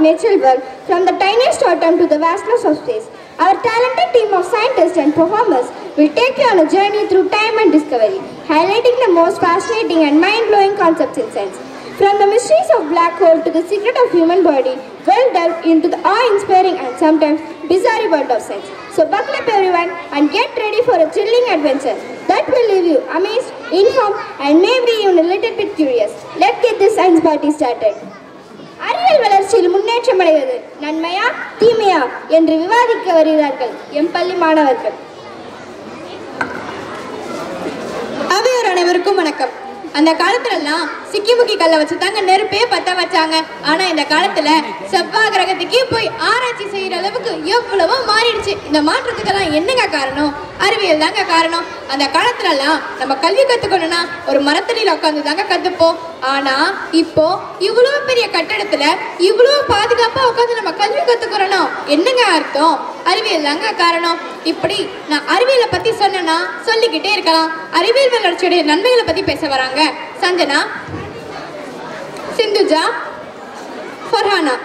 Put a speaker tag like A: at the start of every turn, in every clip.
A: natural world, from the tiniest atom to the vastness of space. Our talented team of scientists and performers will take you on a journey through time and discovery, highlighting the most fascinating and mind-blowing concepts in science. From the mysteries of black hole to the secret of human body, we'll delve into the awe-inspiring and sometimes bizarre world of science. So buckle up everyone and get ready for a thrilling adventure that will leave you amazed, informed and maybe even a little bit curious. Let's get this science party started. அறிவியல் வளர்ச்சியில் முன்னேற்றம் அடைவது நன்மையா தீமையா என்று விவாதிக்க வருகிறார்கள் M பள்ளி மாணவர்கள்.
B: அவையோர் அனைவருக்கும் வணக்கம். அந்த காலத்துலலாம் சிக்கிமுக்கி கல்லை வச்சு தாங்க நெருப்பே பற்ற வச்சாங்க. ஆனா இந்த காலத்துல செவ்வாய் கிரகத்துக்கே போய் ஆராய்ச்சி செய்யற அளவுக்கு எவ்வளவோ மாறிடுச்சு. இந்த மாற்றத்துக்கெல்லாம் என்னங்க காரணம்? அறிவியல் தாங்க காரணம். அந்த காலத்துலலாம் நம்ம கல்வி கத்துக்கணும்னா ஒரு மரத்தடியில உட்காந்து தாங்க கத்துப்போம். ஆனா இப்போ இவ்வளவு பெரிய கட்டடத்துல இவ்வளவு பாதுகாப்பா உட்காந்து நம்ம கல்வி கத்துக்கிறோம். என்னங்க அர்த்தம்? அறிவியல் தாங்க காரணம். இப்படி நான் அறிவியலை பத்தி சொன்னா சொல்லிக்கிட்டே இருக்கலாம். அறிவியல் வளர்ச்சியுடைய நன்மைகளை பத்தி பேச வராங்க சஞ்சனா, சிந்துஜா, ஃபர்ஹானா.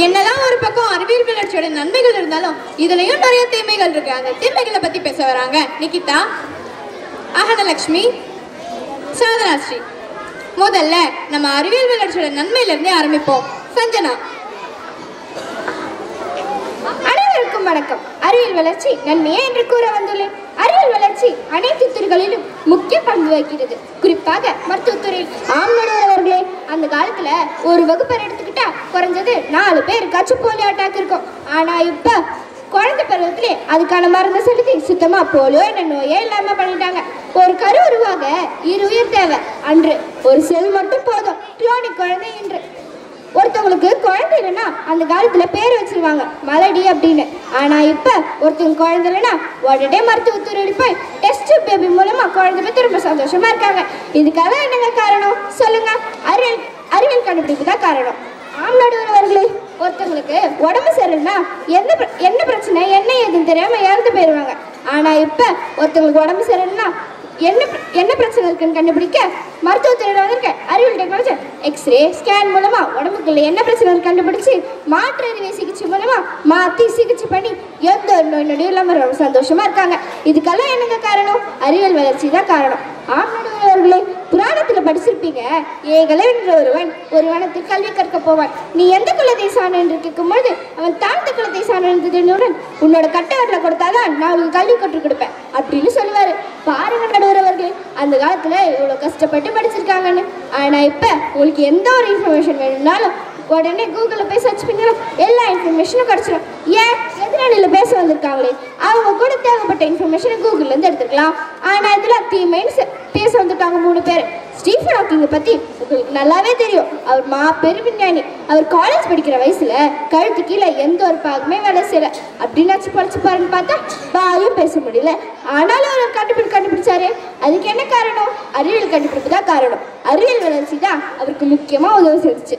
B: என்னதான் ஒரு பக்கம் அறிவியல் வளர்ச்சியோட நன்மைகள் இருந்தாலும் இதுலயும் நிறைய தீமைகள் இருக்கு. அந்த தீமைகளை பத்தி பேச வராங்க நிகிதா, அகனலட்சுமி, சாதனாஸ்ரீ. முதல்ல நம்ம அறிவியல் வளர்ச்சியோட நன்மையில இருந்தே ஆரம்பிப்போம். சஞ்சனா.
A: அனைவருக்கும் வணக்கம். அறிவியல் வளர்ச்சி நன்மையே என்று கூற வந்துள்ளேன். அறிவியல் வளர்ச்சி அனைத்து துறைகளிலும் முக்கிய பங்கு வகிக்கிறது. குறிப்பாக மருத்துவத்துறையில். ஆம் நடுவர்களே, அந்த காலத்துல ஒரு வகுப்பை எடுத்துக்கிட்டா குறைஞ்சது 4 பேருக்காச்சும் போலியோ அட்டாக் இருக்கும். ஆனா இப்ப குழந்தை பருவத்திலே அதுக்கான மருந்து செலுத்தி சுத்தமா போலியோ என்ற நோயே இல்லாம பண்ணிட்டாங்க. ஒரு கரு உருவாக 2 உயிர் தேவை. அன்று ஒரு செல் மட்டும் போதும். குளோனிக் குழந்தை என்று. ஒருத்தவங்களுக்கு குழந்தை இல்லைன்னா அந்த காலத்துல பேர் வச்சிருவாங்க மலடி அப்படின்னு. ஆனா இப்ப ஒருத்தவங்க குழந்தை இல்லைன்னா உடனே மருத்துவத்துறையில் போய் டெஸ்ட் பேபி மூலமா குழந்தை போய் ரொம்ப சந்தோஷமா இருக்காங்க. இதுக்காக என்னங்க காரணம் சொல்லுங்க? அறிவியல் கண்டுபிடிப்பு தான் காரணம். ஆம் நடுவர்களே, ஒருத்தவங்களுக்கு உடம்பு சரியில்லைன்னா என்ன பிரச்சனை என்ன ஏதுன்னு தெரியாம இறந்து போயிடுவாங்க. ஆனா இப்ப ஒருத்தவங்களுக்கு உடம்பு சரியில்லைன்னா என்ன பிரச்சனை இருக்குன்னு கண்டுபிடிக்க மருத்துவத்துறையில் வந்திருக்க அறிவியல் டெக்னாலஜி எக்ஸ்ரே ஸ்கேன் மூலமா உடம்புக்குள்ள என்ன பிரச்சனை கண்டுபிடிச்சு மாற்று அறுவை சிகிச்சை மூலமா மாற்றி சிகிச்சை பண்ணி எந்த ஒரு நோய் நொடியும் இல்லாமல் ரொம்ப சந்தோஷமா இருக்காங்க. இதுக்கெல்லாம் என்னங்க காரணம்? அறிவியல் வளர்ச்சி தான் காரணம். ஆம் நடுவர்களே, புராணத்துல படிச்சிருப்பீங்க, ஏகலை என்ற ஒருவன் ஒரு வனத்தில் கல்வி கற்க போவான். நீ எந்த குலத்தை சாணம் என்று கேட்கும்பொழுது அவன் தாழ்ந்த குலத்தை சாணம் என்று தெரிந்தவுடன் உன்னோட கட்டவரில் கொடுத்தாதான் நான் உங்களுக்கு கல்வி கற்றுக் கொடுப்பேன் அப்படின்னு சொல்லுவாரு. பாருங்க நடுவர்களே, அந்த காலத்துல இவ்வளவு கஷ்டப்பட்டு படிச்சிருக்காங்கன்னு. ஆனா இப்ப உங்களுக்கு எந்த ஒரு இன்ஃபர்மேஷன் வேணும்னாலும் உடனே கூகுளில் போய் சர்ச் பண்ணலாம், எல்லா இன்ஃபர்மேஷனும் கிடச்சிடும். ஏன் எதிராளியில் பேச வந்திருக்காங்களே அவங்க கூட தேவைப்பட்ட இன்ஃபர்மேஷனை கூகுள்லேருந்து எடுத்துக்கலாம். ஆனால் இதில் தீமைன்னு பேச வந்துட்டாங்க 3 பேர். ஸ்டீஃபன் ஹாக்கிங்கை பற்றி உங்களுக்கு நல்லாவே தெரியும். அவர் மாபெரும் விஞ்ஞானி. அவர் காலேஜ் படிக்கிற வயசில் கழுத்து கீழே எந்த ஒரு பாகமே வேலை செய்யலை. அப்படின்னாச்சு படிச்சு பாருன்னு பார்த்தா பாயும் பேச முடியல. ஆனாலும் அவர் கண்டுபிடிச்சாரு. அதுக்கு என்ன காரணம்? அறிவியல் கண்டுபிடிப்பு தான் காரணம். அறிவியல் வளர்ச்சி தான் அவருக்கு முக்கியமாக உதவி செஞ்சுச்சு.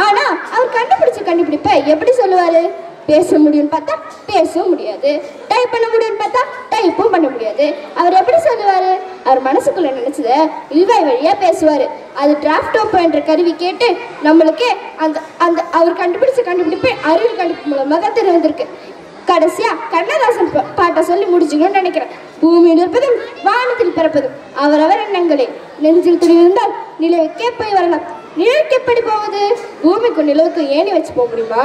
A: ஆனா அவர் கண்டுபிடிச்ச கண்டுபிடிப்பை எப்படி சொல்லுவாரு? பேச முடியும்னு பார்த்தா பேசவும் முடியாது, டைப் பண்ண முடியும்னு பார்த்தா டைப்பும் பண்ண முடியாது. அவர் எப்படி சொல்லுவாரு? அவர் மனசுக்குள்ள நினைச்சத இல்வாய் வழியா பேசுவாரு. அது டிராஃப்டோப்போ என்ற கருவி கேட்டு நம்மளுக்கு அந்த அவர் கண்டுபிடிச்ச கண்டுபிடிப்பை அறிவியல் கண்டுபிடிப்பு மூலமாக தான் தெரிய வந்திருக்கு. கடைசியா கண்ணதாசன் பாட்டை சொல்லி முடிச்சுக்கணும்னு நினைக்கிறேன். பூமியில் இருப்பதும் வானத்தில் பிறப்பதும் அவரவர் எண்ணங்களே. நெஞ்சில் துணி இருந்தால் நிலவுக்கே போய் வரலாம். நிலவுக்கு எப்படி போகுது? பூமிக்கும் நிலவுக்கு ஏணி வச்சு போக முடியுமா?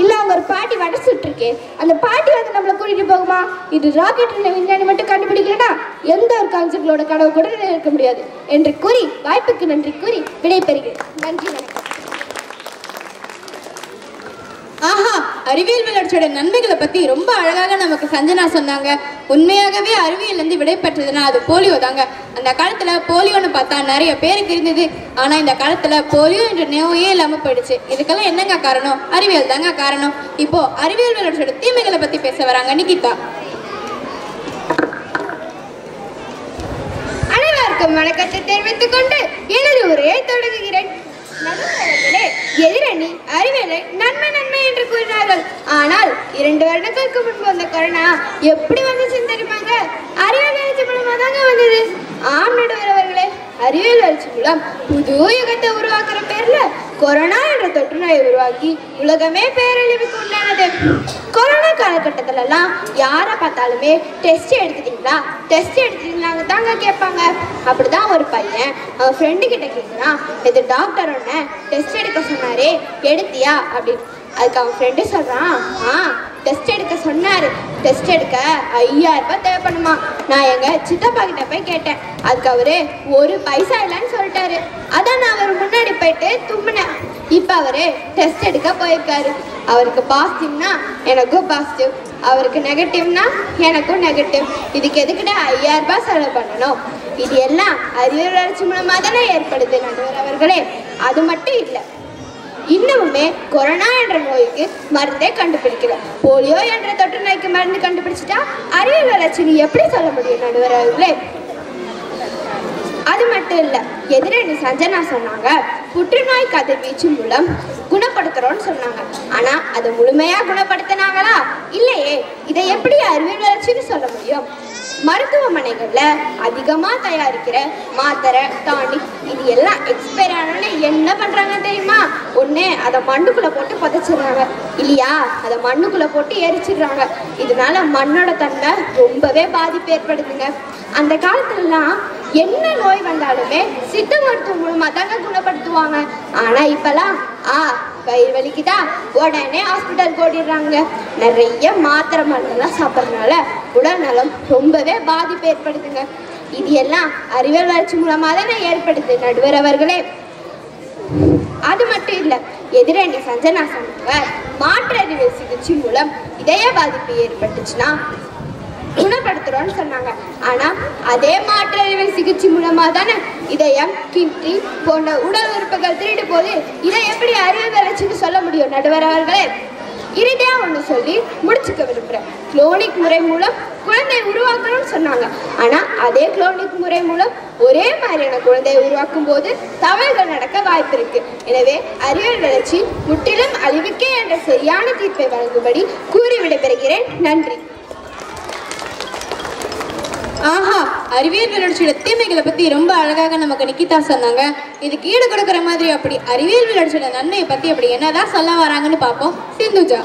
A: இல்லை அவங்க ஒரு பாட்டி வடை சுட்டுருக்கு, அந்த பாட்டி வந்து நம்மளை கூட்டிட்டு போகுமா? இது ராக்கெட் விஞ்ஞானி மட்டும் கண்டுபிடிக்கிறேன்னா எந்த ஒரு கான்செப்டோட கனவு கூட இருக்க முடியாது என்று கூறி வாய்ப்புக்கு நன்றி கூறி விடைபெறுகிறேன். நன்றி, வணக்கம்.
B: ஆஹா, அறிவியல் வளர்ச்சியோட நன்மைகளை பத்தி ரொம்ப அழகாக நமக்கு சஞ்சனா சொன்னாங்க. உண்மையாகவே அறிவியல் இருந்து விடை பெற்றதுன்னா அது போலியோ தாங்க. அந்த காலத்துல போலியோன்னு பார்த்தா நிறைய பேருக்கு இருந்தது. ஆனா இந்த காலத்துல போலியோ என்ற நோயே இல்லாம போயிடுச்சு. இதுக்கெல்லாம் என்னங்க காரணம்? அறிவியல் தாங்க காரணம். இப்போ அறிவியல் வளர்ச்சியோட தீமைகளை பத்தி பேச வராங்க நிகிதா.
A: அனைவருக்கும் வணக்கத்தை தெரிவித்துக் கொண்டு எனது உரையை தொடங்குகிறேன். நடுவர்களே, எதிரணி அறிவியலை நன்மை நன்மை என்று கூறினார்கள். ஆனால் 2 வருடங்களுக்கு முன்பு வந்த கொரோனா எப்படி வந்துச்சுன்னு தெரியுமாங்க? அறிவியல் வளர்ச்சி மூலமா தாங்க வந்தது. ஆம் நடுவர்களே, அறிவியல் வளர்ச்சி மூலம் புது யுகத்தை உருவாக்குற பேர்ல கொரோனா என்ற தொற்று நோயை உருவாக்கி உலகமே பேரழிவுக்கு உண்டானது. கொரோனா காலகட்டத்துல எல்லாம் யாரை பார்த்தாலுமே டெஸ்ட் எடுத்துட்டீங்களாங்க தாங்க கேட்பாங்க. அப்படிதான் ஒரு பையன் அவன் ஃப்ரெண்டு கிட்ட கேட்குறான், இது டாக்டர் ஒன்று டெஸ்ட் எடுக்க சொன்னாரே, எடுத்தியா அப்படின்னு. அதுக்கு அவன் ஃப்ரெண்டு சொல்றான், டெஸ்ட் எடுக்க சொன்னாரு, டெஸ்ட் எடுக்க 5000 ரூபாய் தேவைப்படுமா. நான் எங்க சித்தப்பா கிட்ட போய் கேட்டேன், அதுக்கு அவரு 1 பைசா இல்லைன்னு சொல்லிட்டாரு. அதான் நான் அவர் முன்னாடி போயிட்டு தும்பினேன். இப்ப அவரு டெஸ்ட் எடுக்க போயிருக்காரு. அவருக்கு பாசிட்டிவ்னா எனக்கும் பாசிட்டிவ், அவருக்கு நெகட்டிவ்னா எனக்கும் நெகட்டிவ். இதுக்கு எதுக்கிட்ட 5000 ரூபாய் செலவு பண்ணணும்? இது எல்லாம் அறிவியல் வளர்ச்சி மூலமா தானே ஏற்படுது நடுவர் அவர்களே. அது மட்டும் இல்லை, இன்னமுமே கொரோனா என்ற நோய்க்கு மருந்தே கண்டுபிடிக்கல. போலியோ என்ற தொற்று நோய்க்கு மருந்து கண்டுபிடிச்சிட்டா அறிவியல் வளர்ச்சின்னு எப்படி சொல்ல முடியும் நடுவர் அவர்களே? அது மட்டும் இல்ல, எதிரணி சஞ்சனா சொன்னாங்க புற்றுநோய் கதிர்வீச்சு மூலம் குணப்படுத்துறோம்னு சொன்னாங்க. ஆனா அதை முழுமையா குணப்படுத்தினாங்களா? இல்லையே. இதை எப்படி அறிவியல் வளர்ச்சின்னு சொல்ல முடியும்? மருத்துவமனைகள்ல அதிகமா தயாரிக்கிற மாத்திரை, டானிக் இது எல்லாம் எக்ஸ்பைர் ஆனோன்னு என்ன பண்றாங்க தெரியுமா? ஒண்ணு அதை மண்ணுக்குள்ள போட்டு புதைச்சிடுறாங்க, இல்லையா அதை மண்ணுக்குள்ள போட்டு எரிச்சிடுறாங்க. இதனால மண்ணோட தன்மை ரொம்பவே பாதிப்பு ஏற்படுதுங்க. அந்த காலத்துலலாம் என்ன நோய் வந்தாலுமே சித்த மருத்துவம் மூலமா தாங்க குணப்படுத்துவாங்க. ஆனா இப்பெல்லாம் வயிறு வலிக்குதா உடனே ஹாஸ்பிட்டலுக்கு ஓடிடுறாங்க. நிறைய மாத்திரை மருந்தெல்லாம் சாப்பிட்றதுனால உடல் நலம் ரொம்பவே பாதிப்பு ஏற்படுதுங்க. இது எல்லாம் அறிவியல் வளர்ச்சி மூலமா தானே ஏற்படுது நடுவர் அவர்களே. அது மட்டும் இல்ல, எதிரணி சஞ்சனா சொன்னாங்க மாற்று அறிவியல் சிகிச்சை மூலம் இதய பாதிப்பு ஏற்பட்டுச்சுன்னா குணப்படுத்துறோம்னு சொன்னாங்க. ஆனா அதே மாற்று அறிவியல் சிகிச்சை மூலமா தானே இதயம், கிட்னி போன்ற உடல் உறுப்புகள் திருடு போது இதை எப்படி அறிவியல் வளர்ச்சின்னு சொல்ல முடியும் நடுவர் அவர்களே? இறுதியா ஒண்ணு சொல்லி முடிச்சுக்க விரும்புறேன். குளோனிக் முறை மூலம் குழந்தை உருவாக்கணும்னு சொன்னாங்க. ஆனா அதே குளோனிக் முறை மூலம் ஒரே மாதிரியான குழந்தையை உருவாக்கும் போது தவறுகள் நடக்க வாய்ப்பு இருக்கு. எனவே அறிவியல் வளர்ச்சி முற்றிலும் அழிவுக்கே என்ற சரியான தீர்ப்பை வழங்கும்படி கூறி விடைபெறுகிறேன். நன்றி.
B: ஆஹா, அறிவியல் வளர்ச்சியோட தீமைகளை பத்தி ரொம்ப அழகாக நமக்கு நிக்கிதா சொன்னாங்க. இதுக்கு ஈடு கொடுக்குற மாதிரி அப்படி அறிவியல் வளர்ச்சியோட நன்மையை பத்தி அப்படி என்னதான் சொல்ல வராங்கன்னு பார்ப்போம். சிந்துஜா.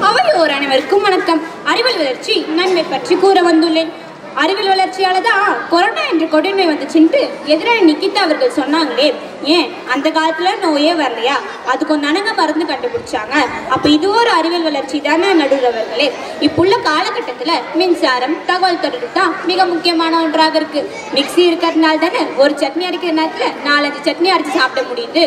C: அவையோர் அனைவருக்கும் வணக்கம். அறிவியல் வளர்ச்சி நன்மை பற்றி கூற வந்துள்ளேன். அறிவியல் வளர்ச்சியால தான் கொரோனா என்ற கொடுமை வந்துச்சுன்ட்டு எதிரான நிக்கிதா அவர்கள் சொன்னாங்களே, ஏன் அந்த காலத்துல நோயே வரலையா? அதுக்கு நனங்க மருந்து கண்டுபிடிச்சாங்க. அப்ப இது ஒரு அறிவியல் வளர்ச்சி தானே நடுறவர்களே. இப்புள்ள காலகட்டத்துல மின்சாரம், தகவல் தொடர்பு தான் மிக முக்கியமான ஒன்றாக இருக்கு. மிக்சி இருக்கிறதுனால தானே ஒரு சட்னி அரைக்கிற நேரத்துல 4-5 சட்னி அரைச்சு சாப்பிட முடியுது.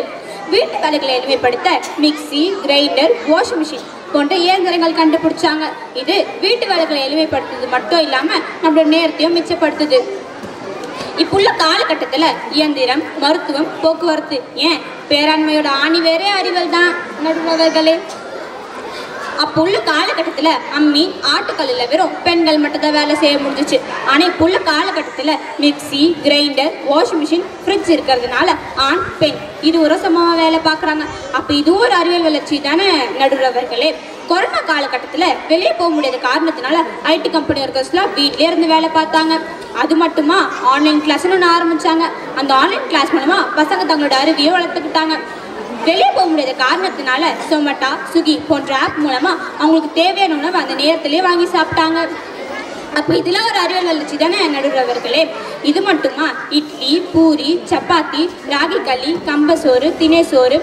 C: வீட்டு வேலைகளை எளிமைப்படுத்த மிக்சி, கிரைண்டர், வாஷிங் மிஷின் போன்ற இயந்திரங்கள் கண்டுபிடிச்சாங்க. இது வீட்டு வேலைகளை எளிமைப்படுத்துறது மட்டும் இல்லாம நம்மளோட நேரத்தையும் மிச்சப்படுத்துது. இப்புள்ள காலகட்டத்துல இயந்திரம், மருத்துவம், போக்குவரத்து, ஏன் பேராண்மையோட ஆணி வேறே அறிவியல் தான் நடுவர்களே. அப்போ உள்ள காலகட்டத்துல அம்மி, ஆட்டுக்கல்ல வெறும் பெண்கள் மட்டும் தான் வேலை செய்ய முடிஞ்சிச்சு. ஆனா இப்போ உள்ள காலகட்டத்துல mixie, grinder, washing machine, fridge இருக்கிறதுனால ஆண், பெண் இது ஒரு சமமா வேலை பார்க்குறாங்க. அப்போ இது ஒரு அறிவியல் வளர்ச்சி தானே நடுறவர்களே. கொரோனா காலகட்டத்துல வெளியே போக முடியாத காரணத்தினால ஐடி கம்பெனி ஒர்க்கர்ஸ்லாம் வீட்லயே இருந்து வேலை பார்த்தாங்க. அது மட்டுமா ஆன்லைன் கிளாஸ்னு ஒன்று ஆரம்பிச்சாங்க. அந்த ஆன்லைன் கிளாஸ் மூலமா பசங்க தங்களோட அறிவியை வளர்த்துக்கிட்டாங்க. வெளியே போக முடியாத காரணத்தினால சொமேட்டோ, ஸ்விக்கி போன்ற ஆப் மூலமா அவங்களுக்கு தேவையான உணவு அந்த நேரத்திலேயே வாங்கி சாப்பிட்டாங்க. அப்போ இதெல்லாம் ஒரு அறிவியல் வளர்ச்சி தானே நடுறவர்களே. இது மட்டுமா இட்லி, பூரி, சப்பாத்தி, ராகி களி, கம்பசோறு, திணைசோறு,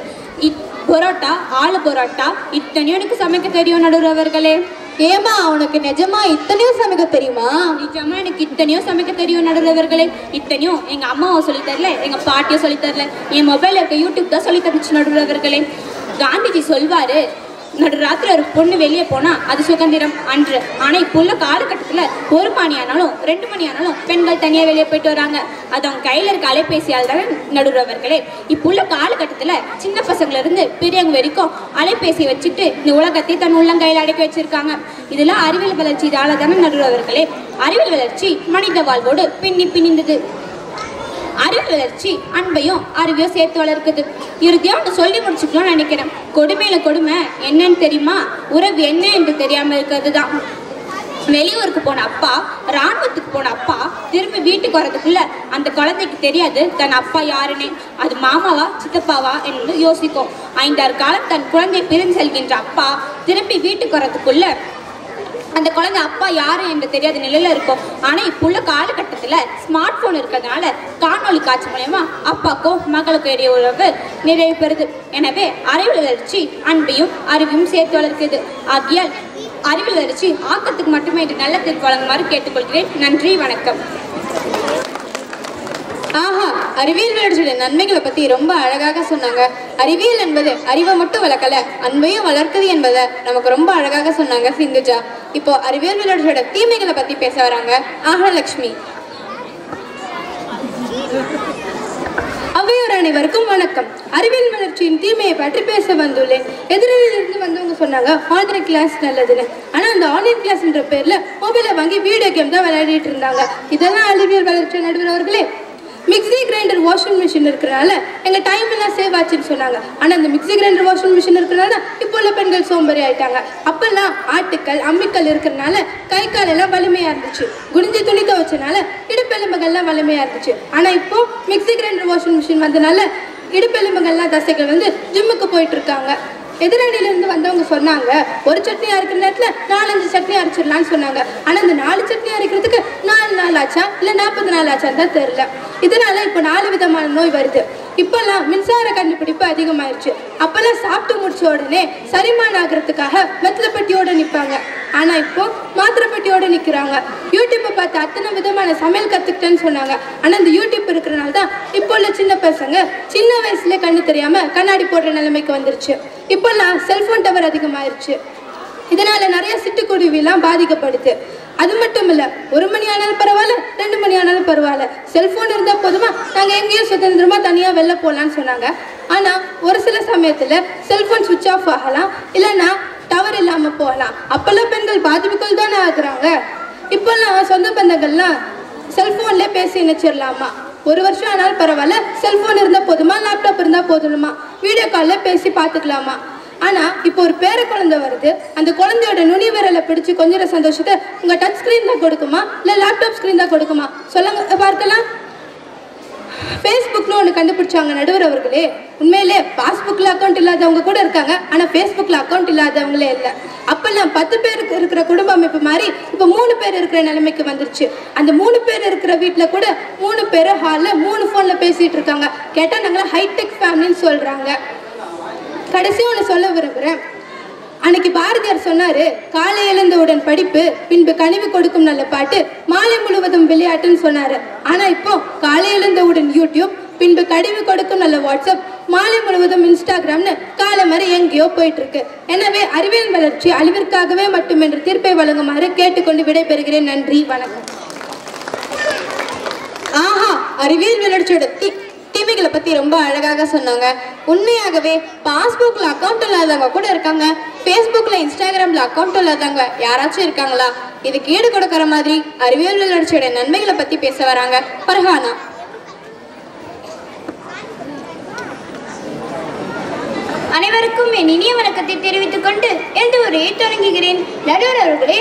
C: பரோட்டா, ஆளு பரோட்டா இத்தனையும் எனக்கு சமைக்க தெரியும் நடுறவர்களே.
B: ஏமா உனக்கு நிஜமா இத்தனையும் சமைக்க தெரியுமா?
C: நிஜமா எனக்கு இத்தனையும் சமைக்க தெரியும் நடுறவர்களே. இத்தனையும் எங்க அம்மாவை சொல்லி தரல, எங்க பாட்டியும் சொல்லி தரல, என் மொபைல் இருக்க யூடியூப் தான் சொல்லி தந்துச்சு நடுறவர்களே. காந்திஜி சொல்வாரு, நடுராத்திரி ஒரு பொண்ணு வெளியே போனா அது சுதந்திரம் அன்று. ஆனா இப்போ உள்ள காலகட்டத்துல 1 மணி ஆனாலும் 2 மணி ஆனாலும் பெண்கள் தனியா வெளியே போயிட்டு வராங்க. அது அவங்க கையில இருக்க அலைபேசியால் தான் நடுறவர்களே. இப்போ உள்ள காலகட்டத்துல சின்ன பசங்கள்ல இருந்து பெரியவங்க வரைக்கும் அலைபேசி வச்சுட்டு இந்த உலகத்தை தன் உள்ளங்கையில் அடக்கி வச்சிருக்காங்க. இதெல்லாம் அறிவியல் வளர்ச்சி இதால தானே நடுறவர்களே. அறிவியல் வளர்ச்சி மனித வாழ்வோடு பின்னிந்தது. அறிவியல் வளர்ச்சி அன்பையும் அறிவையும் சேர்த்து வளர்க்குது. இறுதியா ஒன்று சொல்லி முடிச்சுக்கணும்னு நினைக்கிறேன். கொடுமையில கொடுமை என்னன்னு தெரியுமா? உறவு என்ன என்று தெரியாம இருக்கிறது தான். வெளியூருக்கு போன அப்பா, ராணுவத்துக்கு போன அப்பா திரும்பி வீட்டுக்கு வரதுக்குள்ள அந்த குழந்தைக்கு தெரியாது தன் அப்பா யாருன்னு. அது மாமாவா சித்தப்பாவா என்று யோசிக்கும். 5-6 காலம் தன் குழந்தை பிரிந்து செல்கின்ற அப்பா திரும்பி வீட்டுக்கு வரதுக்குள்ள அந்த குழந்தை அப்பா யாரு என்று தெரியாத நிலையில இருக்கும். ஆனா இப்போ உள்ள காலகட்டத்துல ஸ்மார்ட் போன் இருக்கிறதுனால காணொலி காட்சி மூலமா அப்பாக்கும் மகளுக்கும் இடையே உறவு நிறைவு பெறுது. எனவே அறிவியல் வளர்ச்சி அன்பையும் அறிவையும் சேர்த்து வளர்க்குது. ஆகியால் அறிவியல் வளர்ச்சி ஆக்கத்துக்கு மட்டுமே என்று நல்ல தீர்ப்பு வழங்குமாறு கேட்டுக்கொள்கிறேன். நன்றி, வணக்கம்.
B: ஆஹா, அறிவியல் வளர்ச்சியோட நன்மைகளை பத்தி ரொம்ப அழகாக சொன்னாங்க. அறிவியல் என்பது அறிவை மட்டும் வளர்க்கல, அன்பையும் வளர்க்குது என்பதை நமக்கு ரொம்ப அழகாக சொன்னாங்க சிந்துஜா. இப்போ அறிவியல் வளர்ச்சியோட தீமைகளை பத்தி பேச வராங்க ஆஹலட்சுமி.
D: அவையோர் அனைவருக்கும் வணக்கம். அறிவியல் வளர்ச்சியின் தீமையை பற்றி பேச வந்துள்ளேன். எதிரிலிருந்து வந்தவங்க சொன்னாங்க ஆன்லைன் கிளாஸ் நல்லதுன்னு. ஆனா அந்த ஆன்லைன் கிளாஸ்ன்ற பேர்ல மொபைலை வாங்கி வீடியோ கேம் தான் விளையாடிட்டு இருந்தாங்க. இதெல்லாம் அறிவியல் வளர்ச்சி நடுவர் அவர்களே. மிக்சி கிரைண்டர் வாஷிங் மிஷின் இருக்கிறனால எங்கள் டைம் எல்லாம் சேவ் ஆச்சுன்னு சொன்னாங்க. ஆனால் அந்த மிக்சி கிரைண்டர் வாஷிங் மிஷின் இருக்கிறனால இப்போ உள்ள பெண்கள் சோம்பேறி ஆயிட்டாங்க. அப்பெல்லாம் ஆட்டுக்கள் அம்மிக்கல் இருக்கிறனால கை கால் எல்லாம் வலிமையாக இருந்துச்சு. குனிஞ்சு துணி துவைச்சனால இடுப்பெலும்புகள்லாம் வலிமையாக இருந்துச்சு. ஆனால் இப்போ மிக்சி கிரைண்டர் வாஷிங் மிஷின் வந்தனால இடுப்பெலும்புகள்லாம் தசைகள் வந்து ஜிம்முக்கு போயிட்டு இருக்காங்க. எதிரணியிலிருந்து வந்தவங்க சொன்னாங்க ஒரு சட்னி அரைக்கிற நேரத்தில் 4-5 சட்னி அரைச்சிடலான்னு சொன்னாங்க. ஆனால் அந்த 4 சட்னி அரைக்கிறதுக்கு 4 நாள் ஆச்சா இல்லை 40 நாள் ஆச்சான்னு தான் தெரியல. இதனால இப்போ 4 விதமான நோய் வருது. இப்பெல்லாம் மின்சார கண்டுபிடிப்பு அதிகமாயிருச்சு. அப்பெல்லாம் சாப்பிட்டு முடிச்ச உடனே சரிமான ஆகிறதுக்காக வெத்தலை பெட்டியோட நிற்பாங்க. ஆனா இப்போ மாத்திரை பெட்டியோட நிற்கிறாங்க. யூடியூப்பை பார்த்து அத்தனை விதமான சமையல் கற்றுக்கிட்டேன்னு சொன்னாங்க. ஆனா இந்த யூடியூப் இருக்கிறனால தான் இப்போ உள்ள சின்ன பசங்க சின்ன வயசுல கண்ணு தெரியாம கண்ணாடி போடுற நிலைமைக்கு வந்துருச்சு. இப்பெல்லாம் செல்போன் டவர் அதிகமாயிருச்சு. இதனால நிறைய சிட்டுக்குருவிலாம் பாதிக்கப்படுது. அது மட்டும் இல்ல, 1 மணி ஆனாலும் பரவாயில்ல, 2 மணி ஆனாலும் பரவாயில்ல, செல்போன் இருந்தா போதுமா நாங்க எங்கேயும் சுதந்திரமா தனியா வெளில போகலான்னு சொன்னாங்க. ஆனா ஒரு சில சமயத்துல செல்போன் சுவிட்ச் ஆஃப் ஆகலாம், இல்லைன்னா டவர் இல்லாம போகலாம். அப்பெல்லாம் பெண்கள் பாதிப்புகள் தானே ஆகுறாங்க. இப்பெல்லாம் சொந்த பந்தங்கள்லாம் செல்போன்ல பேசி நினைச்சிடலாமா. 1 வருஷம் ஆனாலும் பரவாயில்ல, செல்போன் இருந்தா போதுமா, லேப்டாப் இருந்தா போதுமா, வீடியோ கால்ல பேசி பார்த்துக்கலாமா. ஆனா இப்போ ஒரு பேர குழந்தை வருது. அந்த குழந்தையோட நுனி விரலை பிடிச்சு கொஞ்சம் சந்தோஷத்தை உங்க டச் ஸ்கிரீன் தான் கொடுக்குமா இல்ல லேப்டாப் ஸ்கிரீன் தான் கொடுக்குமா சொல்லுங்க பார்க்கலாம். ஃபேஸ்புக்னு ஒன்று கண்டுபிடிச்சாங்க நடுவர் அவர்களே. உண்மையிலே பாஸ்புக்கில் அக்கௌண்ட் இல்லாதவங்க கூட இருக்காங்க, ஆனால் ஃபேஸ்புக்கில் அக்கௌண்ட் இல்லாதவங்களே இல்லை. அப்பெல்லாம் 10 பேருக்கு இருக்கிற குடும்ப அமைப்பு மாதிரி இப்போ 3 பேர் இருக்கிற நிலைமைக்கு வந்துருச்சு. அந்த 3 பேர் இருக்கிற வீட்டில் கூட 3 பேர் ஹாலில் 3 ஃபோனில் பேசிகிட்டு இருக்காங்க. கேட்டால் நாங்களாம் ஹைடெக் ஃபேமிலின்னு சொல்கிறாங்க. கடைசி ஒன்று சொல்ல விரும்புகிறேன். அன்னைக்கு பாரதியார் சொன்னாரு, காலை எழுந்தவுடன் படிப்பு, பின்பு கனிவு கொடுக்கும் நல்ல பாட்டு, மாலை முழுவதும் விளையாட்டுன்னு சொன்னாரு. ஆனா இப்போ காலை எழுந்தவுடன் யூடியூப், பின்பு கனிவு கொடுக்கும் நல்ல வாட்ஸ்அப், மாலை முழுவதும் இன்ஸ்டாகிராம்னு காலம் வரை எங்கேயோ போயிட்டு இருக்கு. எனவே அறிவியல் வளர்ச்சி அழிவிற்காகவே மட்டுமென்று தீர்ப்பை வழங்குமாறு கேட்டுக்கொண்டு விடைபெறுகிறேன். நன்றி, வணக்கம்.
B: ஆஹா, அறிவியல் வளர்ச்சியோட தீமைகளை பத்தி ரொம்ப அழகாக சொன்னாங்க. உண்மையாகவே பாஸ்புக்ல அக்கௌண்ட் இல்லாதவங்க கூட இருக்காங்க, ஃபேஸ்புக்ல இன்ஸ்டாகிராம்ல அக்கௌண்ட் இல்லாதவங்க யாராச்சும் இருக்காங்களா? இதுக்கு ஈடு கொடுக்கிற மாதிரி அறிவியல் வளர்ச்சியோட நன்மைகளை பத்தி பேச வராங்க பர்ஹானா.
A: அனைவருக்கும் என் இனிய வணக்கத்தை தெரிவித்துக் கொண்டு எந்த உரையை தொடங்குகிறேன். நடுவர் அவர்களே,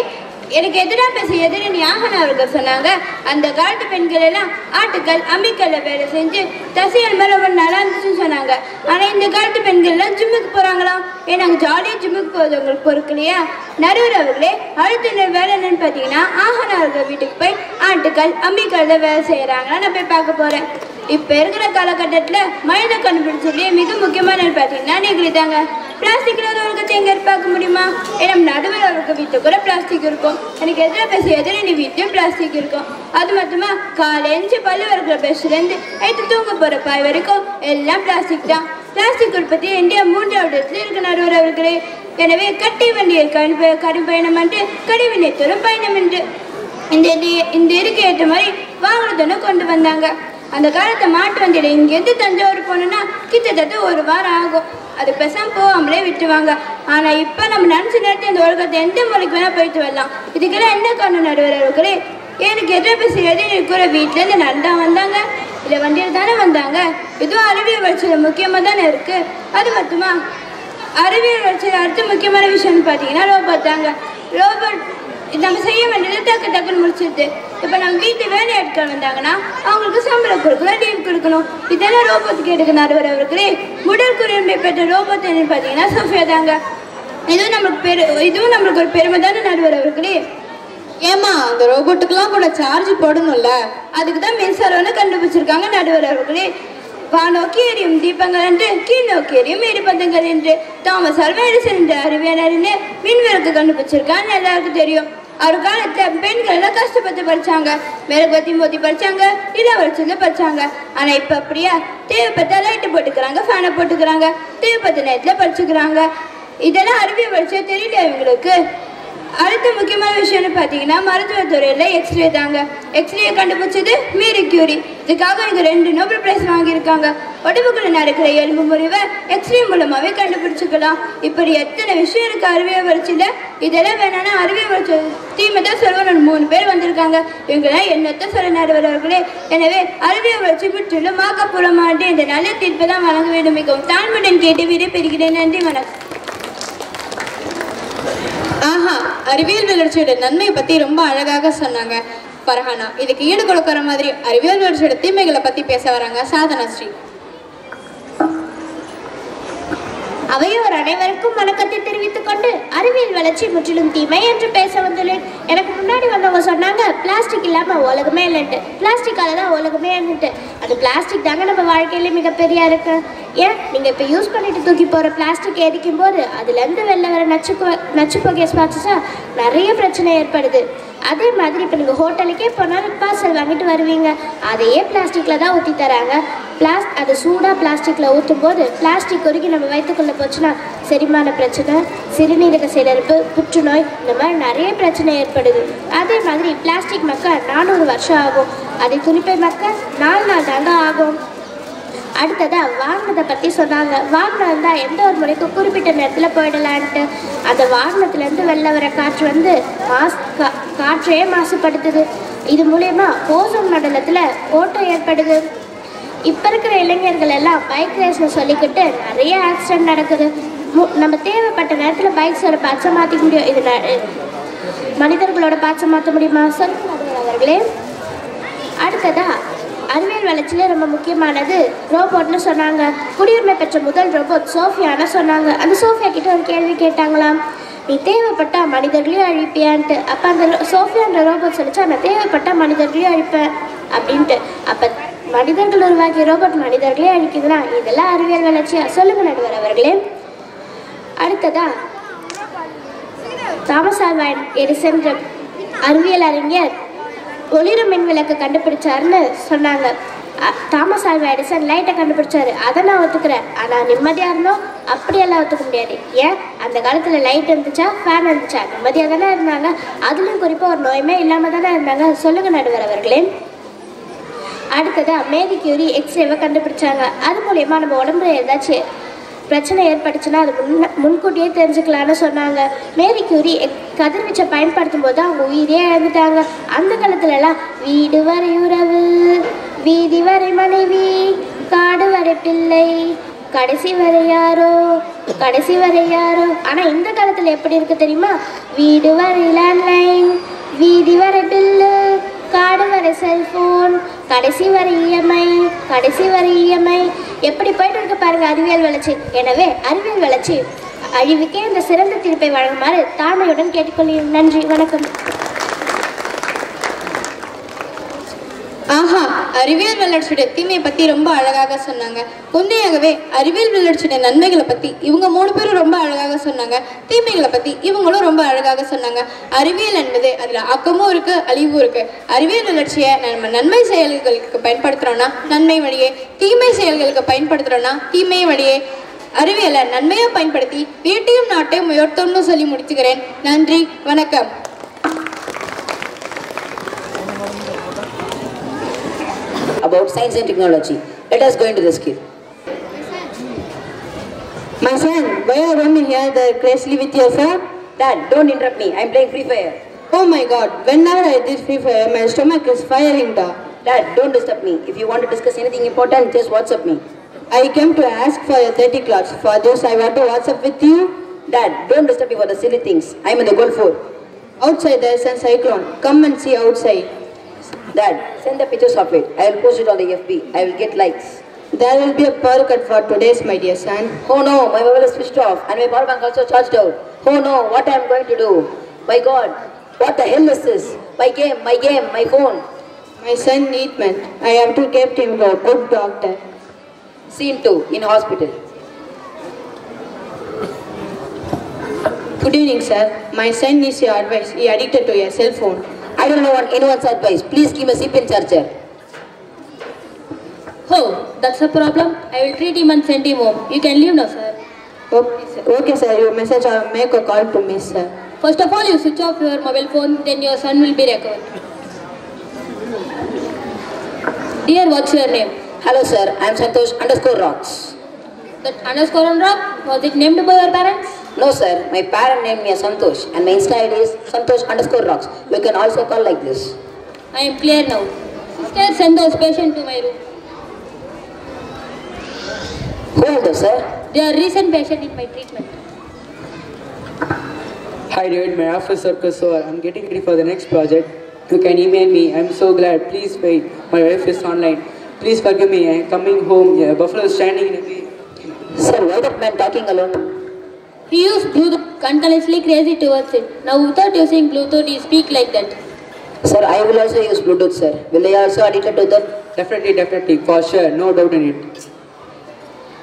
A: எனக்கு எதிராக பேசிய எதிரணி ஆகன அவர்கள் சொன்னாங்க, அந்த காலத்து பெண்கள் எல்லாம் ஆட்டுக்கள் அம்மிக்கல்ல வேலை செஞ்சு தசையல் மேலே ரொம்ப நல்லா இருந்துச்சுன்னு சொன்னாங்க. ஆனால் இந்த காலத்து பெண்கள் எல்லாம் ஜிம்முக்கு போகிறாங்களாம். ஏன் நாங்கள் ஜாலியாக ஜிம்முக்கு போகிறது உங்களுக்கு பொறுக்கலையா? நடுவர் அவர்களே, அடுத்த வேலை என்னன்னு பார்த்தீங்கன்னா, ஆகன அவர்கள் வீட்டுக்கு போய் ஆட்டுக்கள் அம்மிக்கல்ல வேலை செய்கிறாங்களா நான் போய் பார்க்க போகிறேன். இப்போ இருக்கிற காலகட்டத்தில் மனித கண்டுபிடிச்சதுலேயே மிக முக்கியமான பார்த்தீங்கன்னா நெகிழி தாங்க. பிளாஸ்டிக்கில் ஒரு உலகத்தை எங்கே பார்க்க முடியுமா? ஏன்னா நடுவர் அவருக்கு வீட்டு கூட பிளாஸ்டிக் இருக்கும். எனக்கு எதிராக பேசிய எதிரணி வீட்லையும் பிளாஸ்டிக் இருக்கும். அது மட்டுமா காலேஞ்சு பல்லு வரைக்கிற பெஸ்ட்லேருந்து எடுத்து தூங்க போகிற பாய் வரைக்கும் எல்லாம் பிளாஸ்டிக் தான். பிளாஸ்டிக் உற்பத்தி இந்தியா 3வது இடத்துல இருக்கு நடுவர் அவர்களே. எனவே கட்டை வண்டியை கடும் பயணம் என்று கடிவினை தரும் பயணம் என்று இந்த இதுக்கு ஏற்ற மாதிரி வாகனத்தொன்னு கொண்டு வந்தாங்க. அந்த காலத்தை மாட்டு வண்டியில் இங்கேருந்து தஞ்சாவூர் போனோன்னா கிட்டத்தட்ட 1 வாரம் ஆகும். அது பெசாம போகாமலே விட்டுவாங்க. ஆனால் இப்போ நம்ம நினச்ச நேரத்தில் இந்த உலகத்தை எந்த மொழிக்கு வேணால் போயிட்டு வரலாம். இதுக்கெல்லாம் என்ன காரணம் நடுவர் அவர்களே? எனக்கு எதிராக பேசுகிறது எனக்கு கூட வீட்டிலேருந்து நடந்தா வந்தாங்க, இல்லை வண்டியில் தானே வந்தாங்க. இதுவும் அறிவியல் வளர்ச்சியில் முக்கியமாக தானே இருக்குது. அது மட்டுமா அறிவியல் வளர்ச்சியில் அடுத்த முக்கியமான விஷயம்னு பார்த்தீங்கன்னா ரோபோட் தாங்க. ரோபோட்
D: நம்ம செய்ய வேண்டியது டக்குன்னு முடிச்சிருது. இப்போ நம்ம வீட்டு வேலை எடுக்க வந்தாங்கன்னா அவங்களுக்கு சம்பளம் கொடுக்கணும், லீவ் கொடுக்கணும். இதெல்லாம் ரோபோத்துக்கு எடுக்க நடுவர் அவர்களே. முதல் குடியுரிமை பெற்ற ரோபோட் பார்த்தீங்கன்னா சோஃபியா தாங்க. இதுவும் நம்மளுக்கு ஒரு பெருமை தானே நடுவர் அவர்களே.
B: ஏமா அந்த ரோபோட்டுக்கெல்லாம் கூட சார்ஜ் போடணும்ல?
D: அதுக்கு தான் மின்சாரம்னு கண்டுபிடிச்சிருக்காங்க நடுவர் அவர்களே. வானோக்கி எரியும் தீபங்கள் என்று, கீழ் நோக்கி எரியும் எரிபந்தங்கள் என்று தாமஸ் ஆல்வா எடிசன் என்ற அறிவியலறிஞ மின்விளக்கு கண்டுபிடிச்சிருக்கான்னு எல்லாருக்கும் தெரியும். அவர் காலத்துல பெண்கள் எல்லாம் கஷ்டப்பட்டு படிச்சாங்க, மெழுகுவத்தி மோதி படிச்சாங்க, இளவரசியில படிச்சாங்க. ஆனா இப்ப அப்படியா? தேவைப்பட்ட லைட்டு போட்டுக்கிறாங்க, ஃபேனை போட்டுக்கிறாங்க, தேவைப்பட்ட நேரத்துல படிச்சுக்கிறாங்க. இதெல்லாம் அறிவியல் படிச்சா தெரியல இவங்களுக்கு. அடுத்த முக்கியமான விஷயம்னு பார்த்தீங்கன்னா மருத்துவத்துறையில் எக்ஸ்ரே தாங்க. எக்ஸ்ரே கண்டுபிடிச்சது மேரி கியூரி. இதுக்காக இவங்க 2 நோபல் பிரைஸ் வாங்கியிருக்காங்க. உடம்புக்குள்ள நடக்கிற எலும்பு முறிவை எக்ஸ்ரே மூலமாகவே கண்டுபிடிச்சிக்கலாம். இப்படி எத்தனை விஷயம் இருக்குது அறிவியல் வளர்ச்சியில். இதெல்லாம் வேணான்னா அறிவியல் வளர்ச்சி தீமை தான் சொல்லுவோம். 3 பேர் வந்திருக்காங்க. இவங்கெல்லாம் என்னத்தை சொல்ல நடுவர்களே. எனவே அறிவியல் வளர்ச்சி முற்றிலும் ஆக்கப்பூர்வமானது. இந்த நல்ல தீர்ப்பை தான் வழங்க வேண்டும். மிகவும் தாழ்மையுடன் கேட்டு விடைபெறுகிறேன். நன்றி, வணக்கம்.
B: ஆஹா, அறிவியல் வளர்ச்சியோட நன்மையை பத்தி ரொம்ப அழகாக சொன்னாங்க ஃபர்ஹானா. இதுக்கு ஈடு கொடுக்கிற மாதிரி அறிவியல் வளர்ச்சியோட தீமைகளை பத்தி பேச வராங்க சாதனா ஸ்ரீ.
A: அவையோர் அனைவருக்கும் வணக்கத்தை தெரிவித்துக் கொண்டு அறிவியல் வளர்ச்சி முற்றிலும் தீமை என்று பேச வந்துள்ளேன். எனக்கு முன்னாடி வந்தவங்க சொன்னாங்க பிளாஸ்டிக் இல்லாம உலகமே இல்லைன்ட்டு. பிளாஸ்டிக்கால தான் உலகமே இருந்துட்டு. அது பிளாஸ்டிக் தாங்க நம்ம வாழ்க்கையில மிகப்பெரிய இருக்கு. ஏன் நீங்க இப்ப யூஸ் பண்ணிட்டு தூக்கி போற பிளாஸ்டிக் எரிக்கும் போது அதுல இருந்து வெளில வர நச்சு புகையை சுவாசிச்சா நிறைய பிரச்சனை ஏற்படுது. அதே மாதிரி இப்போ நீங்கள் ஹோட்டலுக்கே போனாலும் பார்சல் வாங்கிட்டு வருவீங்க, அதையே பிளாஸ்டிக்கில் தான் ஊற்றி தராங்க. அது சூடாக பிளாஸ்டிக்கில் ஊற்றும் போது பிளாஸ்டிக் உருகி நம்ம வயிற்றுக்குள்ளே போச்சுன்னா செரிமான பிரச்சனை, சிறுநீரக சிறப்பு, புற்றுநோய், இந்த மாதிரி நிறைய பிரச்சனை ஏற்படுது. அதே மாதிரி பிளாஸ்டிக் மக்க 400 வருஷம் ஆகும். அதை துணிப்பை மக்க 4 நாள் தாங்க ஆகும். அடுத்ததாக வாகனத்தை பற்றி சொன்னாங்க. வாகனம் இருந்தால் எந்த ஒரு முறைக்கும் குறிப்பிட்ட நேரத்தில் போயிடலான்ட்டு. அந்த வாகனத்துலேருந்து வெளில வர காற்று வந்து காற்றையே மாசுபடுத்துது. இது மூலயமா ஓசோன் மண்டலத்தில் ஓட்டம் ஏற்படுது. இப்போ இருக்கிற இளைஞர்கள் எல்லாம் பைக் ரேஸ்னு சொல்லிக்கிட்டு நிறைய ஆக்சிடென்ட் நடக்குது. நம்ம தேவைப்பட்ட நேரத்தில் பைக்ஸோட பார்ட்ஸை மாற்றிக்க முடியும். இது மனிதர்களோட பார்ட்ஸை மாற்ற முடியுமா சொல்லுங்க அவர்களே. அடுத்ததாக அறிவியல் வளர்ச்சியில் ரொம்ப முக்கியமானது ரோபோட்னு சொன்னாங்க. குடியுரிமை பெற்ற முதல் ரோபோட் சோஃபியான்னு சொன்னாங்க. அந்த சோஃபியா கிட்ட ஒரு கேள்வி கேட்டாங்களாம், நீ தேவைப்பட்டா மனிதர்களையும் அழிப்பியான்ட்டு. அப்போ அந்த சோஃபியான்ற ரோபோட் சொல்லிச்சா, நான் தேவைப்பட்டா மனிதர்களையும் அழிப்பேன் அப்படின்ட்டு. அப்போ மனிதர்கள் உருவாக்கிய ரோபோட் மனிதர்களே அழிக்குதுன்னா இதெல்லாம் அறிவியல் வளர்ச்சியா? சொல்லுங்க நடுவர் அவர்களே. அடுத்ததா தாமஸ் ஆல்வா எடிசன் அறிவியல் அறிஞர் ஒளிரும் மின் விளக்கு கண்டுபிடிச்சாருன்னு சொன்னாங்க. தாமஸ் ஆல்வா எடிசன் லைட்டை கண்டுபிடிச்சாரு, அதை நான் ஒத்துக்கிறேன். ஆனால் நிம்மதியாக இருந்தோம் அப்படியெல்லாம் ஒத்துக்க முடியாது. ஏன் அந்த காலத்தில் லைட் இருந்துச்சா, ஃபேன் இருந்துச்சா, நிம்மதியாக தானே இருந்தாங்க. அதுலேயும் குறிப்பாக ஒரு நோயுமே இல்லாமல் தானே இருந்தாங்க. சொல்லுங்க நடுவர் அவர்களே. அடுத்ததாக மேரி கியூரி எக்ஸ்ரேவை கண்டுபிடிச்சாங்க. அது மூலயமா நம்ம உடம்புல ஏதாச்சும் பிரச்சனை ஏற்பட்டுச்சுன்னா அது முன்கூட்டியே தெரிஞ்சுக்கலான்னு சொன்னாங்க. மேரி கியூரி கதிர்வீச்சை பயன்படுத்தும் போது அவங்க உயிரே இழந்துட்டாங்க. அந்த காலத்துலலாம் வீடு வரை உறவு, வீதி வரை மனைவி, காடு வரை பிள்ளை, கடைசி வரை யாரோ, கடைசி வரை யாரோ. ஆனால் இந்த காலத்தில் எப்படி இருக்கு தெரியுமா? வீடு வரை லேண்ட்லைன், வீதி வரை பில்லு, காடு வரை செல்ஃபோன், கடைசி வரை இஎம்ஐ, கடைசி வரை இஎம்ஐ. எப்படி போயிட்டு இருக்க பாருங்க அறிவியல் வளர்ச்சி. எனவே அறிவியல் வளர்ச்சி அழிவுக்கே இந்த சிறந்த தீர்ப்பை வழங்குமாறு தாழ்மையுடன் கேட்டுக்கொள்கிறேன். நன்றி, வணக்கம்.
B: ஆஹா, அறிவியல் வளர்ச்சியோட தீமையை பற்றி ரொம்ப அழகாக சொன்னாங்க. உண்மையாகவே அறிவியல் வளர்ச்சியோட நன்மைகளை பற்றி இவங்க 3 பேரும் ரொம்ப அழகாக சொன்னாங்க. தீமைகளை பற்றி இவங்களும் ரொம்ப அழகாக சொன்னாங்க. அறிவியல் என்பது அதில் ஆக்கமும் இருக்குது, அழிவும் இருக்குது. அறிவியல் வளர்ச்சியை நம்ம நன்மை செயல்களுக்கு பயன்படுத்துகிறோன்னா நன்மை வழியே, தீமை செயல்களுக்கு பயன்படுத்துகிறோன்னா தீமை வழியே. அறிவியலை நன்மையாக பயன்படுத்தி வீட்டையும் நாட்டையும் உயர்த்தோம்னு சொல்லி முடிச்சுக்கிறேன். நன்றி, வணக்கம்.
E: About science and technology. Let us go into the skill.
F: My son, why are you roaming here crazily with your phone?
E: Dad, don't interrupt me. I am playing Free Fire.
F: Oh my God! Whenever I did Free Fire, my stomach is firing down.
E: Dad, don't disturb me. If you want to discuss anything important, just WhatsApp me.
F: I came to ask for your 30 clothes. For this, I want to WhatsApp with you.
E: Dad, don't disturb me for the silly things. I am in the goal 4.
F: Outside there is a cyclone. Come and see outside.
E: Dad, send the pictures of it. I will post it on the FB. I will get likes.
F: There will be a power cut for today's, my dear son.
E: Oh no, my mobile is switched off and my power bank also charged out. Oh no, what I am going to do? My God, what the hell is this? My game, my phone.
F: My son needs mint. I have to keep him to a good doctor.
E: Scene 2, in hospital.
F: Good evening, sir. My son needs your advice. He addicted to your cell phone.
E: I don't want anyone's advice. Please give me a SIM charger.
G: Oh, that's a problem. I will treat him and send him home. You can leave now, sir.
F: Okay, sir. You message or make a call to me, sir.
G: First of all, you switch off your mobile phone, then your son will be recovered. Dear, what's your name?
E: Hello, sir. I am Santosh _rocks.
G: That underscore on rock, was it named by your parents?
E: No, sir. My parent named me as Santosh and my Insta ID is Santosh _rocks. You can also call like this.
G: I am clear now. Sister, send those patients to my room.
E: Who are those, sir?
G: They are recent patient in my treatment.
H: Hi David, my office circus over. I'm getting ready for the next project. You can email me. I'm so glad. Please wait. My wife is online. Please forgive me. I'm coming home. Yeah, Buffalo is standing in a way.
E: Sir, why that man talking alone?
G: He used Bluetooth, unconsciously crazy towards it. Now without using Bluetooth, he speak like that.
E: Sir, I will also use Bluetooth, sir. Will I also addicted to that?
H: Definitely. For sure. No doubt in it.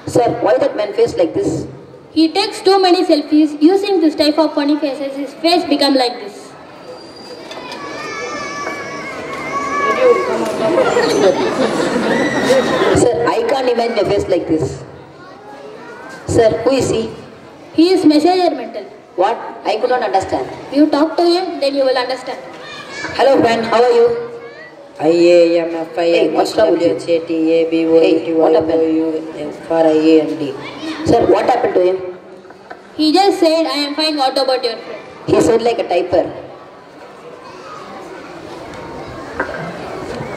E: Sir, why that man face like this?
G: He takes too many selfies. Using this type of funny faces, his face become like this.
E: Sir, I can't imagine a face like this. Sir, who is he?
G: He is messenger mental.
E: What? I could not understand.
G: You talk to him, then you will understand.
E: Hello friend, how are you? Hey, what's wrong with you? Hey, what happened? Sir, what happened to him?
G: He just said, I am fine, what about your friend?
E: He said like a typer.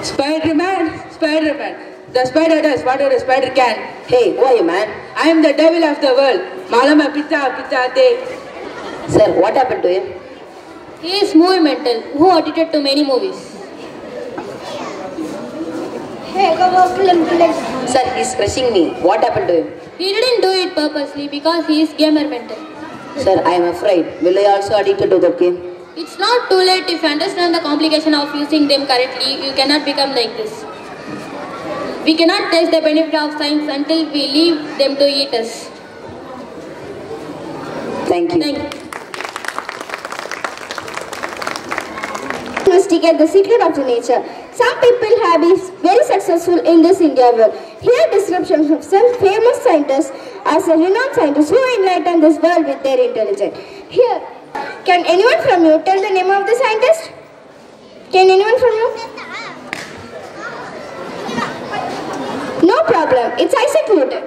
F: Spider-Man. The spider does what a spider can.
E: Hey, who are you, man?
F: I am the devil of the world. Malama Pita De.
E: Sir, what happened to him?
G: He is movie mental, who addicted to many movies.
E: Sir, he's crushing me. What happened to him?
G: He didn't do it purposely because he is gamer mental.
E: Sir, I am afraid. Will I also addicted to that game?
G: It's not too late if you understand the complication of using them correctly. You cannot become like this. We cannot taste the benefit of science until we leave them to eat us.
E: Thank you.
G: Thank you.
A: Investigate the secret of the nature. Some people have been very successful in this India world. Here descriptions of some famous scientists as a renowned scientists who enlightened this world with their intelligence. Here, can anyone from you tell the name of the scientist? Can anyone from you? No problem. It's Isaac Newton.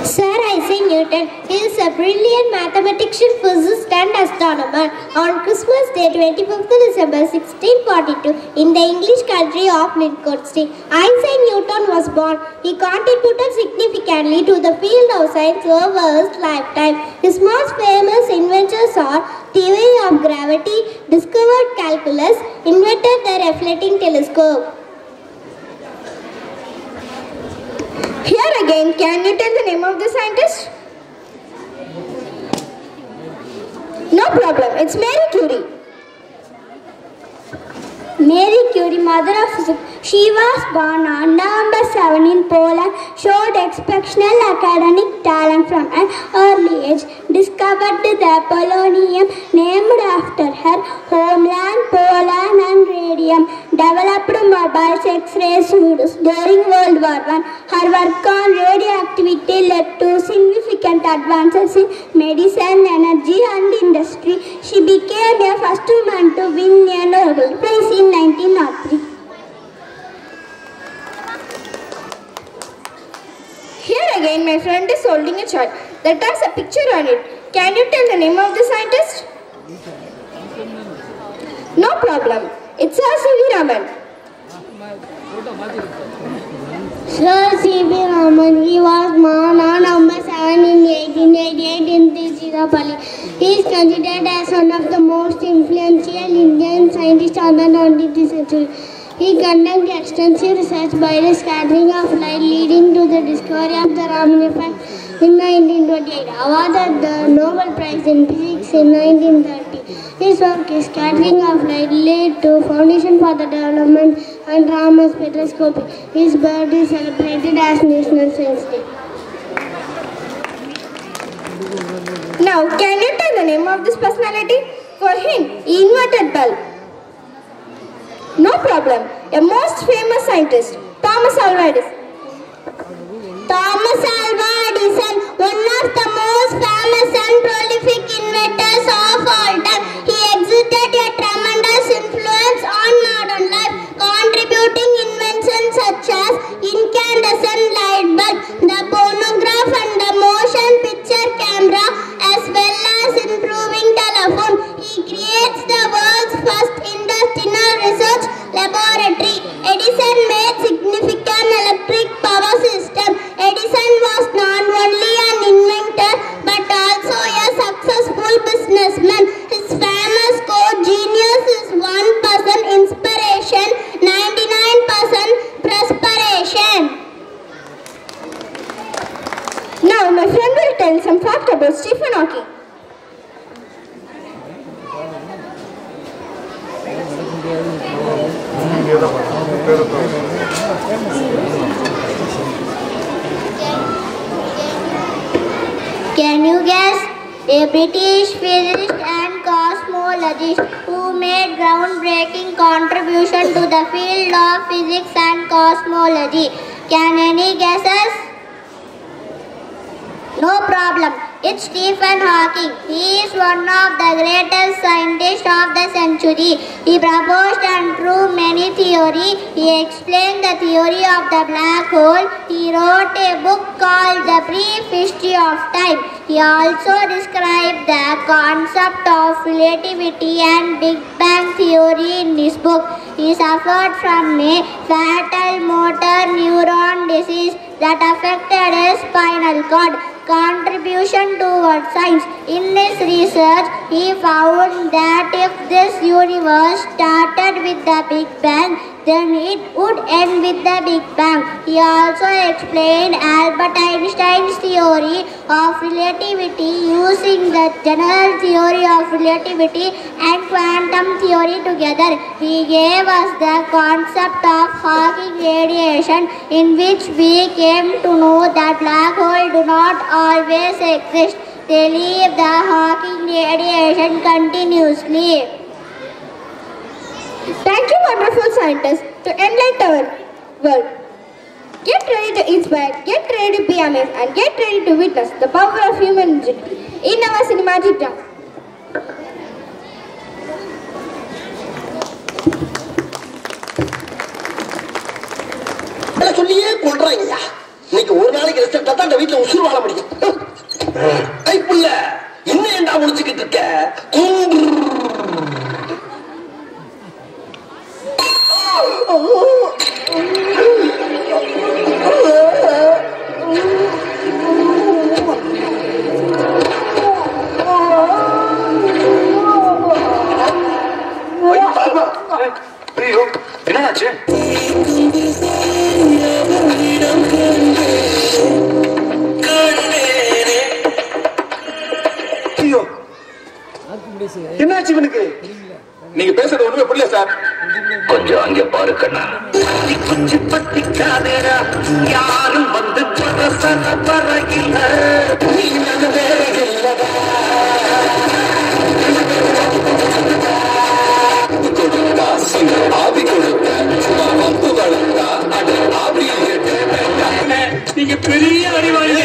I: Sir Isaac Newton is a brilliant mathematician, physicist and astronomer. On Christmas Day, 25th December 1642, in the English country of Lincolnshire, Isaac Newton was born. He contributed significantly to the field of science over his lifetime. His most famous inventions are theory of gravity, discovered calculus, invented the reflecting telescope.
A: Here again, can you tell the name of the scientist? No problem. It's Marie Curie.
I: Marie Curie, mother of physics, she was born on November 7 in Poland, showed exceptional academic talent from an early age, discovered the polonium named after her homeland, Poland and radium, developed mobile X-ray suits during World War I. Her work on radioactivity led to significant advances in medicine, energy and industry. She became the first woman to win a Nobel Prize in 1903.
A: Here again, my friend is holding a chart that has a picture on it. Can you tell the name of the scientist? No problem. It's C.V. Raman.
I: Sir C.V. Raman, he was born on November Sarvepalli. He is considered as one of the most influential Indian scientists of the 20th century. He conducted extensive research by the scattering of light, leading to the discovery of the Raman effect in 1928, awarded the Nobel Prize in Physics in 1930. His work, Scattering of Light, laid to foundation for the development and Raman spectroscopy. His birthday is celebrated as National Science Day.
A: Now, can you tell the name of this personality? For him, he invented bulb. No problem. A most famous scientist, Thomas Alva Edison.
I: Thomas Alva Edison, one of the most famous and prolific inventors of all time. He exerted a tremendous influence on modern life, contributing inventions such as incandescent light bulb, the phonograph and the motion picture camera, as well as improving telephone. He creates the world's first industrial research laboratory. Edison made significant electric power system. Edison was not only an inventor but also a successful businessman. His famous quote, "Genius is 1% inspiration, 99% perspiration."
A: Now, my friend will tell some fact about Stephen Hawking.
I: Can you guess? A British physicist and cosmologist who made groundbreaking contribution to the field of physics and cosmology. Can any guesses? No problem. It's Stephen Hawking. He is one of the greatest scientists of the century. He proposed and proved many theories. He explained the theory of the black hole. He wrote a book called The Brief History of Time. He also described the concept of relativity and Big Bang theory in his book. He suffered from a fatal motor neuron disease that affected his spinal cord. Contribution towards science. In his research, he found that if this universe started with the Big Bang, then it would end with the Big Bang. He also explained Albert Einstein's theory of relativity using the general theory of relativity and quantum theory together. He gave us the concept of Hawking radiation, in which we came to know that black holes do not always exist. They leave the Hawking radiation continuously.
A: Thank you, wonderful scientists, to enlighten our world. Get ready to inspire, get ready to be amazed, and get ready to witness the power of human ingenuity in our cinematic dance.
J: சொல்லியே கொள்றாங்க. இன்னைக்கு ஒரு நாளைக்கு rest எடுத்தா தான் இந்த வீட்டுல உசுறு வாழ முடியும். ஐ புள்ள, இன்னும் ஏண்டா முடிச்சுக்கிட்டு இருக்க?
K: என்னாச்சு?
J: என்னாச்சு இவனுக்கு? நீங்க பேசுறது ஒண்ணுமே புரியல சார்.
K: கொஞ்சம் அங்கே பாரு கண்ணா. யாரும் வந்து நீங்க பெரிய அறிவாளிங்க.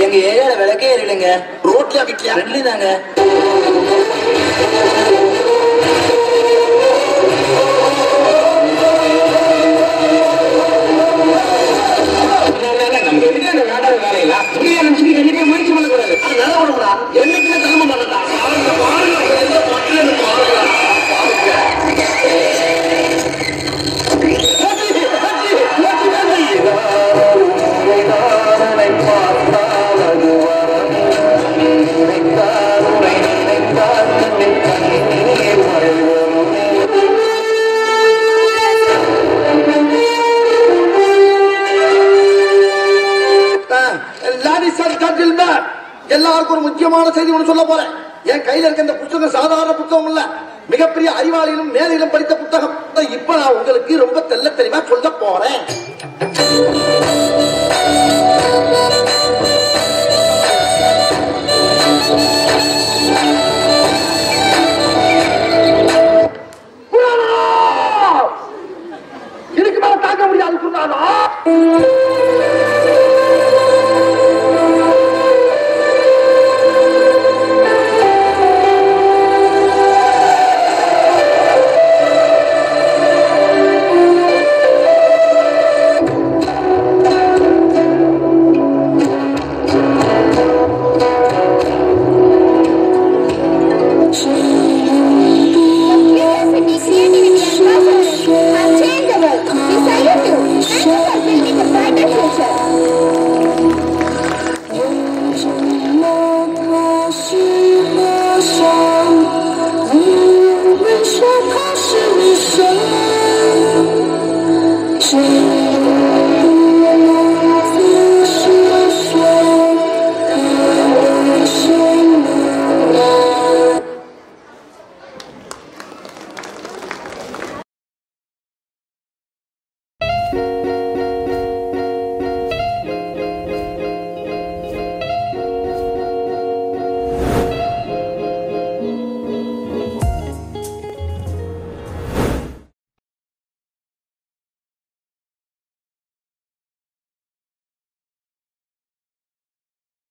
E: எங்க ஏரியால விளக்கே எரியலைங்க.
J: ரோட்ல வீட்லயா?
E: ரெண்டுலயும் தாங்க.
J: என்னைக்குமே தலைமை பண்ணலாம். லேடிஸ் அண்ட் ஜென்டில்மேன், எல்லாருக்கும் ஒரு முக்கியமான செய்தி ஒன்று சொல்ல போறேன். என் கையில இருக்க இந்த புத்தகம் சாதாரண புத்தகம் இல்ல, மிகப்பெரிய அறிவாளியிலும் மேலிலும் படித்த புத்தகம். இப்ப நான் உங்களுக்கு ரொம்ப தெள்ள தெளிவா சொல்ல போறேன்.